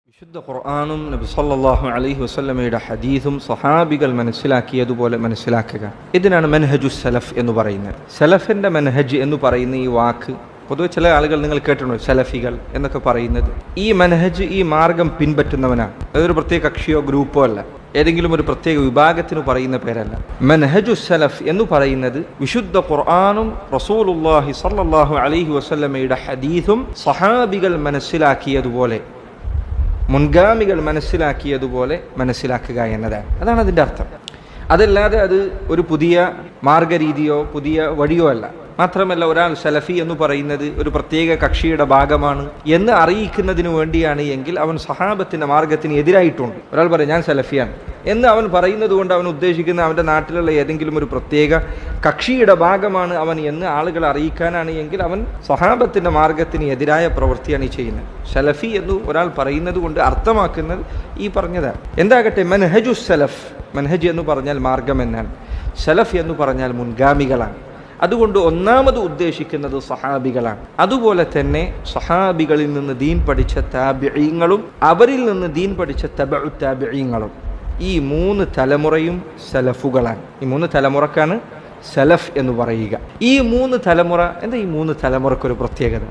വിശുദ്ധ ഖുർആനും നബി സല്ലല്ലാഹു അലൈഹി വസല്ലമയുടെ ഹദീസും സഹാബികൾ മനസ്സിലാക്കിയതുപോലെ മനസ്സിലാക്കുക. ഇതിനാണ് മൻഹജുസ് സലഫ് എന്ന് പറയുന്നത്. സലഫിന്റെ മൻഹജ് എന്ന് പറയുന്ന ഈ വാക്ക് പൊതുവെ ചില ആളുകൾ നിങ്ങൾ കേട്ടിട്ടുണ്ടോ, സലഫികൾ എന്നൊക്കെ പറയുന്നത്. ഈ മൻഹജ്, ഈ മാർഗം പിൻപറ്റുന്നവനാണ്. അതൊരു പ്രത്യേക കക്ഷിയോ ഗ്രൂപ്പോ അല്ല, ഏതെങ്കിലും ഒരു പ്രത്യേക വിഭാഗത്തിന് പറയുന്ന പേരല്ല. മൻഹജുസ് സലഫ് എന്ന് പറയുന്നത് വിശുദ്ധ ഖുർആനും റസൂലുള്ളാഹി സല്ലല്ലാഹു അലൈഹി വസല്ലമയുടെ ഹദീസും സഹാബികൾ മനസ്സിലാക്കിയതുപോലെ, മുൻഗാമികൾ മനസ്സിലാക്കിയതുപോലെ മനസ്സിലാക്കുക എന്നതാണ്. അതാണ് അതിൻ്റെ അർത്ഥം. അതല്ലാതെ അത് ഒരു പുതിയ മാർഗരീതിയോ പുതിയ വഴിയോ അല്ല. മാത്രമല്ല, ഒരാൾ സലഫി എന്ന് പറയുന്നത് ഒരു പ്രത്യേക കക്ഷിയുടെ ഭാഗമാണ് എന്ന് അറിയിക്കുന്നതിന് വേണ്ടിയാണ് എങ്കിൽ അവൻ സഹാബത്തിന്റെ മാർഗത്തിന് എതിരായിട്ടുണ്ട്. ഒരാൾ പറയും ഞാൻ സലഫിയാണ് എന്ന് അവൻ പറയുന്നത് കൊണ്ട് അവൻ ഉദ്ദേശിക്കുന്ന അവൻ്റെ നാട്ടിലുള്ള ഏതെങ്കിലും ഒരു പ്രത്യേക കക്ഷിയുടെ ഭാഗമാണ് അവൻ എന്ന് ആളുകളെ അറിയിക്കാനാണ് എങ്കിൽ അവൻ സഹാബത്തിന്റെ മാർഗത്തിന് എതിരായ പ്രവൃത്തിയാണ് ഈ ചെയ്യുന്നത്. സലഫി എന്ന് ഒരാൾ പറയുന്നത് കൊണ്ട് അർത്ഥമാക്കുന്നത് ഈ പറഞ്ഞതാണ്. എന്താകട്ടെ, മൻഹജുസ് സലഫ്, മൻഹജ് എന്ന് പറഞ്ഞാൽ മാർഗം എന്നാണ്, സലഫ് എന്ന് പറഞ്ഞാൽ മുൻഗാമികളാണ്. അതുകൊണ്ട് ഒന്നാമത് ഉദ്ദേശിക്കുന്നത് സഹാബികളാണ്. അതുപോലെ തന്നെ സഹാബികളിൽ നിന്ന് ദീൻ പഠിച്ച താബിഈങ്ങളും അവരിൽ നിന്ന് ദീൻ പഠിച്ച തബഉ താബിഈങ്ങളും, ഈ മൂന്ന് തലമുറയും സലഫുകളാണ്. ഈ മൂന്ന് തലമുറക്കാണ് സലഫ് എന്ന് പറയുക. ഈ മൂന്ന് തലമുറ എന്താ? ഈ മൂന്ന് തലമുറക്കൊരു പ്രത്യേകത.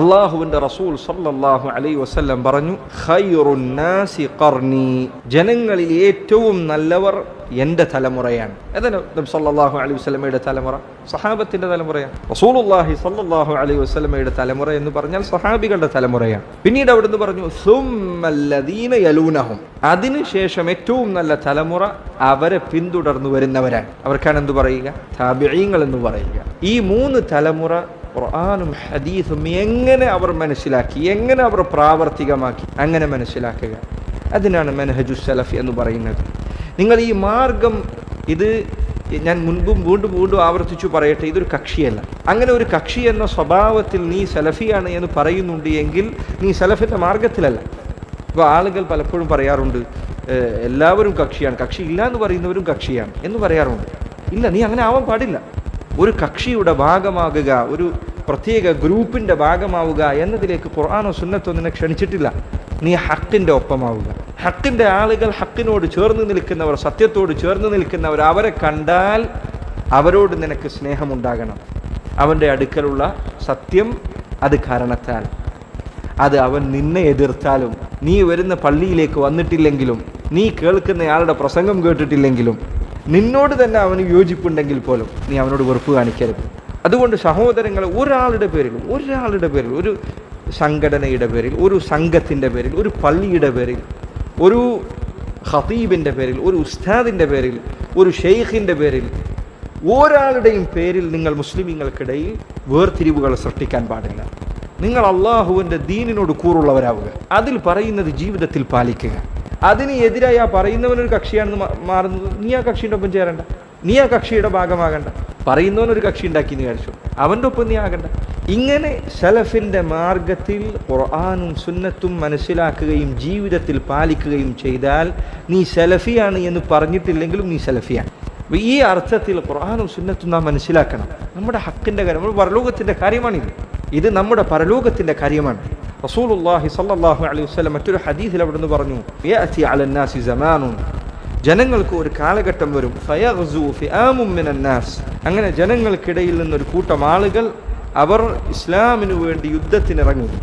അള്ളാഹുവിന്റെ റസൂൽ സല്ലല്ലാഹു അലൈഹി വസല്ലം പറഞ്ഞു, ഖൈറുൻ നാസി ഖർനി, ജനങ്ങളിൽ ഏറ്റവും നല്ലവർ എൻ്റെ തലമുറയാണ്. അതാണ് നബി സല്ലല്ലാഹു അലൈഹി വസല്ലമയുടെ തലമുറ, സഹാബത്തിന്റെ തലമുറയാണ്. റസൂലുള്ളാഹി സല്ലല്ലാഹു അലൈഹി വസല്ലമയുടെ തലമുറ എന്ന് പറഞ്ഞാൽ സഹാബികളുടെ തലമുറയാണ്. പിന്നീട് അവിടുന്ന് പറഞ്ഞു സുമ്മല്ലദീന യലൂനഹും, അതിനുശേഷം ഏറ്റവും നല്ല തലമുറ അവരെ പിന്തുടർന്നു വരുന്നവരാണ്. അവർക്കാണ് എന്ത് പറയുക? താബിഈങ്ങൾ എന്ന് പറയുക. ഈ മൂന്ന് തലമുറ ഖുർആനും ഹദീസും എങ്ങനെ അവർ മനസ്സിലാക്കി, എങ്ങനെ അവർ പ്രാവർത്തികമാക്കി, അങ്ങനെ മനസ്സിലാക്കുക. അതിനാണ് മൻഹജുസ് സലഫ് എന്ന് പറയുന്നത്. നിങ്ങൾ ഈ മാർഗം, ഇത് ഞാൻ മുൻപും വീണ്ടും ആവർത്തിച്ചു പറയട്ടെ, ഇതൊരു കക്ഷിയല്ല. അങ്ങനെ ഒരു കക്ഷി എന്ന സ്വഭാവത്തിൽ നീ സലഫിയാണ് എന്ന് പറയുന്നുണ്ട് എങ്കിൽ നീ സലഫിൻ്റെ മാർഗത്തിലല്ല. ഇപ്പോൾ ആളുകൾ പലപ്പോഴും പറയാറുണ്ട്, എല്ലാവരും കക്ഷിയാണ്, കക്ഷി ഇല്ല എന്ന് പറയുന്നവരും കക്ഷിയാണ് എന്ന് പറയാറുണ്ട്. ഇല്ല, നീ അങ്ങനെ ആവാൻ പാടില്ല. ഒരു കക്ഷിയുടെ ഭാഗമാകുക, ഒരു പ്രത്യേക ഗ്രൂപ്പിൻ്റെ ഭാഗമാവുക എന്നതിലേക്ക് ഖുർആനോ സുന്നത്തോ നിന്നെ ക്ഷണിച്ചിട്ടില്ല. നീ ഹക്കിൻ്റെ ഒപ്പമാവുക. ഹക്കിൻ്റെ ആളുകൾ, ഹക്കിനോട് ചേർന്ന് നിൽക്കുന്നവർ, സത്യത്തോട് ചേർന്ന് നിൽക്കുന്നവർ, അവരെ കണ്ടാൽ അവരോട് നിനക്ക് സ്നേഹമുണ്ടാകണം. അവൻ്റെ അടുക്കലുള്ള സത്യം അത് കാരണത്താൽ, അത് അവൻ നിന്നെ എതിർത്താലും, നീ വരുന്ന പള്ളിയിലേക്ക് വന്നിട്ടില്ലെങ്കിലും, നീ കേൾക്കുന്നയാളുടെ പ്രസംഗം കേട്ടിട്ടില്ലെങ്കിലും, നിന്നോട് തന്നെ അവന് യോജിപ്പുണ്ടെങ്കിൽ പോലും നീ അവനോട് വെറുപ്പ് കാണിക്കരുത്. അതുകൊണ്ട് സഹോദരങ്ങളെ, ഒരാളുടെ പേരിൽ, ഒരു സംഘടനയുടെ പേരിൽ, ഒരു സംഘത്തിൻ്റെ പേരിൽ, ഒരു പള്ളിയുടെ പേരിൽ, ഒരു ഖതീബിൻ്റെ പേരിൽ, ഒരു ഉസ്താദിൻ്റെ പേരിൽ, ഒരു ഷെയ്ഖിൻ്റെ പേരിൽ, ഒരാളുടെയും പേരിൽ നിങ്ങൾ മുസ്ലിമീങ്ങൾക്കിടയിൽ വേർതിരിവുകൾ സൃഷ്ടിക്കാൻ പാടില്ല. നിങ്ങൾ അള്ളാഹുവിൻ്റെ ദീനിനോട് കൂറുള്ളവരാവുക. അതിൽ പറയുന്നത് ജീവിതത്തിൽ പാലിക്കുക. അതിന് എതിരായി ആ പറയുന്നവനൊരു കക്ഷിയാണെന്ന് മാറുന്നത്, നീ ആ കക്ഷിയുടെ ഒപ്പം ചേരണ്ട, നീ ആ കക്ഷിയുടെ ഭാഗമാകണ്ട. പറയുന്നവനൊരു കക്ഷി ഉണ്ടാക്കി നീ കഴിച്ചു, അവൻ്റെ ഒപ്പം നീ ആകണ്ട. ഇങ്ങനെ സലഫിൻ്റെ മാർഗത്തിൽ ഖുർആനും സുന്നത്തും മനസ്സിലാക്കുകയും ജീവിതത്തിൽ പാലിക്കുകയും ചെയ്താൽ നീ സലഫിയാണ് എന്ന് പറഞ്ഞിട്ടില്ലെങ്കിലും നീ സലഫിയാണ്. ഈ അർത്ഥത്തിൽ ഖുർആനും സുന്നത്തും നാം മനസ്സിലാക്കണം. നമ്മുടെ ഹക്കിൻ്റെ കാര്യം, നമ്മുടെ പരലോകത്തിൻ്റെ കാര്യമാണിത്. ഇത് നമ്മുടെ പരലോകത്തിൻ്റെ കാര്യമാണ്. റസൂലുള്ളാഹി സ്വല്ലല്ലാഹു അലൈഹി വസല്ലം മറ്റൊരു ഹദീസിൽ അവിടുന്ന് പറഞ്ഞു, യഅതി അലന്നാസി സമാനുൻ, ജനങ്ങൾക്ക് ഒരു കാലഘട്ടം വരും, ഫയഗ്സു ഫിആമുൻ മിനന്നാസ്, അങ്ങനെ ജനങ്ങൾക്കിടയിൽ നിന്നൊരു കൂട്ടം ആളുകൾ അവർ ഇസ്ലാമിനു വേണ്ടി യുദ്ധത്തിനിറങ്ങും.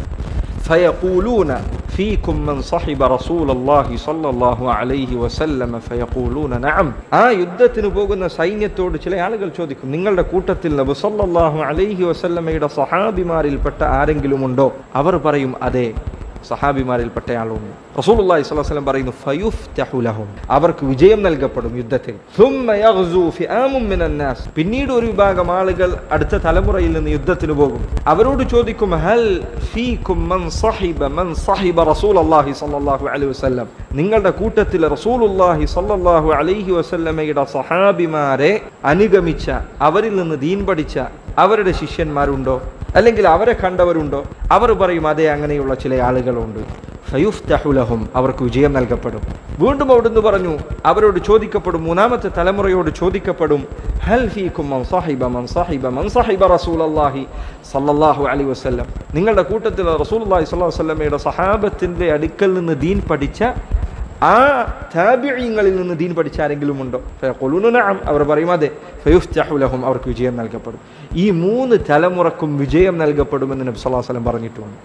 ഫയഖൂലൂന ഫീകും മൻ സഹിബ റസൂലുള്ളാഹി സ്വല്ലല്ലാഹു അലൈഹി വസല്ലം ഫയഖൂലൂന നഅം, ആ യുദ്ധത്തിന് പോകുന്ന സൈന്യത്തോട് ചില ആളുകൾ ചോദിക്കും, നിങ്ങളുടെ കൂട്ടത്തിൽ നബി സ്വല്ലല്ലാഹു അലൈഹി വസല്ലമയുടെ സഹാബിമാരിൽപ്പെട്ട ആരെങ്കിലും ഉണ്ടോ? അവർ പറയും അതെ, സഹാബിമാരിൽപ്പെട്ട ആളുണ്ട്. റസൂലുള്ളാഹി സ്വല്ലല്ലാഹു അലൈഹി വസല്ലം പറയുന്നു, ഫയുഫ്തഹു ലഹും, അവർക്ക് വിജയം നൽകപ്പെടും യുദ്ധത്തിൽ. സുമ്മ യഗ്സു ഫിആമുൻ മിനന്നാസ്, പിന്നീട് ഒരു വിഭാഗം ആളുകൾ അടുത്ത തലമുറയിൽ നിന്ന് യുദ്ധത്തിന് പോകും. അവരോട് ചോദിക്കും, ഹൽ ഫീകും മൻ സഹിബ റസൂലുള്ളാഹി സ്വല്ലല്ലാഹു അലൈഹി വസല്ലം, നിങ്ങളുടെ കൂട്ടത്തിൽ റസൂലുള്ളാഹി സ്വല്ലല്ലാഹു അലൈഹി വസല്ലമയുടെ സഹാബിമാരെ അനുഗമിച്ച, അവരിൽ നിന്ന് ദീൻ പഠിച്ച അവരുടെ ശിഷ്യന്മാരുണ്ടോ, അല്ലെങ്കിൽ അവരെ കണ്ടവരുണ്ടോ? അവർ പറയും അതെ, അങ്ങനെയുള്ള ചില ആളുകളുണ്ട്. ഫയുഫ്തഹു ലഹും, അവർക്ക് വിജയം നൽകപ്പെടും. വീണ്ടും അവിടുന്ന് പറഞ്ഞു, അവരോട് ചോദിക്കപ്പെടും, മൂന്നാമത്തെ തലമുറയോട് ചോദിക്കപ്പെടും, ഹൽ ഫീകും മൻ സഹിബ റസൂലുള്ളാഹി സ്വല്ലല്ലാഹു അലൈഹി വസല്ലം, നിങ്ങളുടെ കൂട്ടത്തിൽ റസൂലുള്ളാഹി സ്വല്ലല്ലാഹു അലൈഹി വസല്ലമയുടെ സഹാബത്തിന്റെ അടുക്കൽ നിന്ന് ദീൻ പഠിച്ച ആ താബിഈങ്ങളിൽ നിന്ന് ദീൻ പഠിച്ച ആരെങ്കിലും ഉണ്ടോ? ഫയഖൂലൂന നഅം, അവർ പറയും അതെ. ഫയുഫ്തഹു ലഹും, അവർക്ക് വിജയം നൽകപ്പെടും. ഈ 3 തലമുറക്കും വിജയം നൽകപ്പെടുമെന്ന് നബി സല്ലല്ലാഹു അലൈഹി വസല്ലം പറഞ്ഞിട്ടുണ്ട്.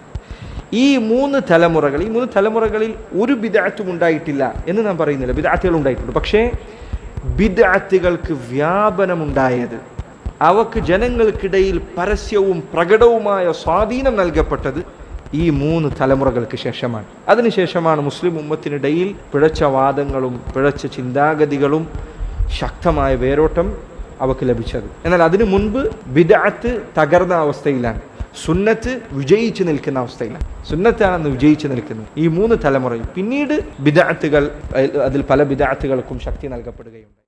ഈ 3 തലമുറകളിൽ ഒരു ബിദ്അത്തും ഉണ്ടായിട്ടില്ല എന്ന് നാം പറയുന്നില്ല. ബിദ്അത്തുകൾ ഉണ്ടായിട്ടുണ്ട്. പക്ഷേ ബിദ്അത്തുകൾക്ക് വ്യാപനമുണ്ടായത്, അവക്ക് ജനങ്ങൾക്കിടയിൽ പരസ്യവും പ്രകടവുമായ സ്വാധീനം നൽകപ്പെട്ടത് ഈ 3 തലമുറകൾക്ക് ശേഷമാണ്. അതിനുശേഷമാണ് മുസ്ലിം ഉമ്മത്തിനിടയിൽ പിഴച്ച വാദങ്ങളും പിഴച്ച ചിന്താഗതികളും ശക്തമായ വേരോട്ടം അവക്ക് ലഭിച്ചത്. എന്നാൽ അതിനു മുൻപ് ബിദ്അത്ത് തകർന്ന അവസ്ഥയിലാണ്, സുന്നത്ത് വിജയിച്ചു നിൽക്കുന്ന അവസ്ഥയിലാണ്. സുന്നത്താണെന്ന് വിജയിച്ചു നിൽക്കുന്നത് ഈ 3 തലമുറയിൽ. പിന്നീട് ബിദ്അത്തുകൾ, അതിൽ പല ബിദ്അത്തുകൾക്കും ശക്തി നൽകപ്പെടുകയുണ്ട്.